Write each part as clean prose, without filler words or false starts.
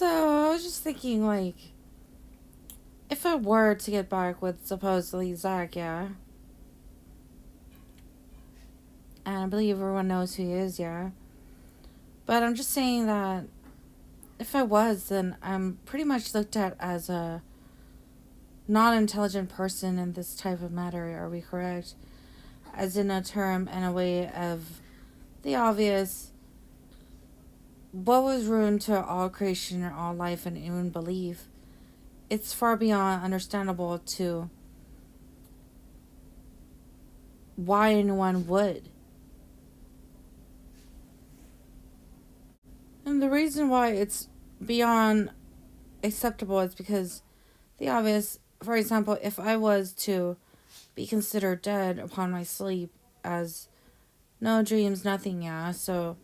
So I was just thinking, like, if I were to get back with supposedly Zach, yeah, and I believe everyone knows who he is, yeah, but I'm just saying that if I was, then I'm pretty much looked at as a non-intelligent person in this type of matter. Are we correct? As in a term and a way of the obvious. What was ruined to all creation and all life and even belief? It's far beyond understandable to why anyone would. And the reason why it's beyond acceptable is because the obvious, for example, if I was to be considered dead upon my sleep as no dreams, nothing, yeah, so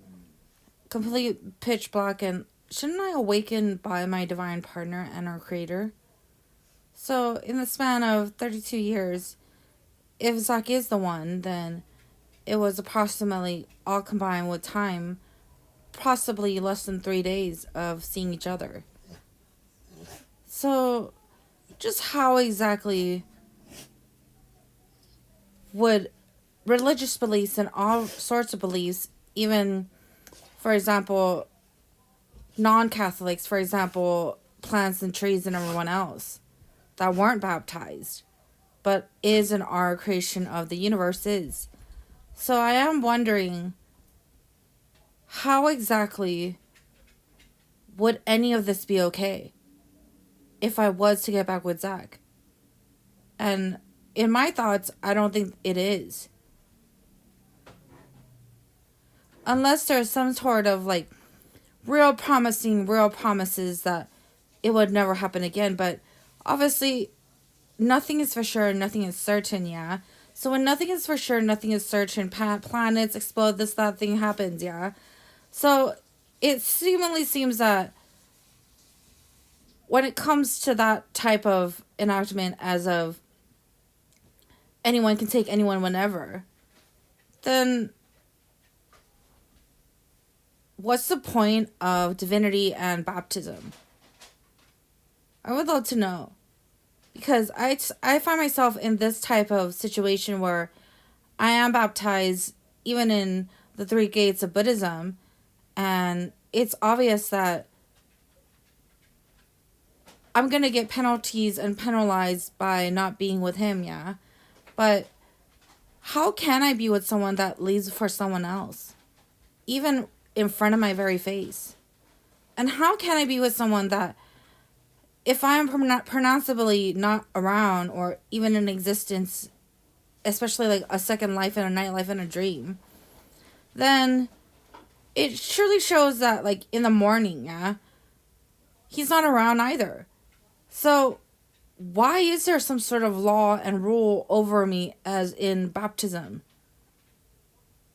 complete pitch black, and shouldn't I awaken by my divine partner and our creator? So in the span of 32 years, if Zach is the one, then it was approximately all combined with time, possibly less than 3 days of seeing each other. So, just how exactly would religious beliefs and all sorts of beliefs, even, for example, non-Catholics, for example, plants and trees and everyone else that weren't baptized, but is and are a creation of the universe is. So I am wondering, how exactly would any of this be okay if I was to get back with Zach? And in my thoughts, I don't think it is. Unless there's some sort of like real promises that it would never happen again. But obviously, nothing is for sure, nothing is certain, yeah? So when nothing is for sure, nothing is certain, planets explode, this, that thing happens, yeah? So it seemingly seems that when it comes to that type of enactment as of anyone can take anyone whenever, then what's the point of divinity and baptism? I would love to know. Because I find myself in this type of situation where I am baptized even in the three gates of Buddhism, and it's obvious that I'm going to get penalties and penalized by not being with him, yeah? But how can I be with someone that leaves for someone else? Even in front of my very face. And how can I be with someone that, if I'm pronounceably not around or even in existence, especially like a second life and a night life and a dream, then it surely shows that like in the morning, yeah, he's not around either. So why is there some sort of law and rule over me as in baptism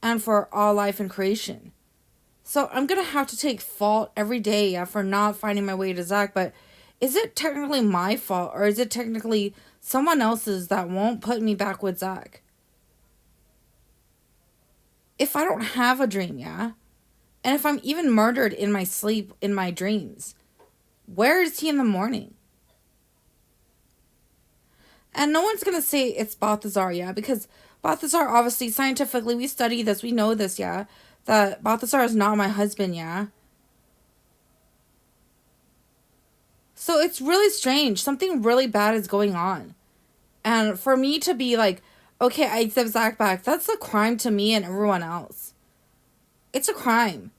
and for all life and creation? So I'm going to have to take fault every day for not finding my way to Zach. But is it technically my fault or is it technically someone else's that won't put me back with Zach? If I don't have a dream, yeah? And if I'm even murdered in my sleep, in my dreams, where is he in the morning? And no one's going to say it's Balthazar, yeah? Because Balthazar, obviously, scientifically, we study this, we know this, yeah? That Balthazar is not my husband, yeah? So it's really strange. Something really bad is going on. And for me to be like, okay, I accept Zach back, that's a crime to me and everyone else. It's a crime.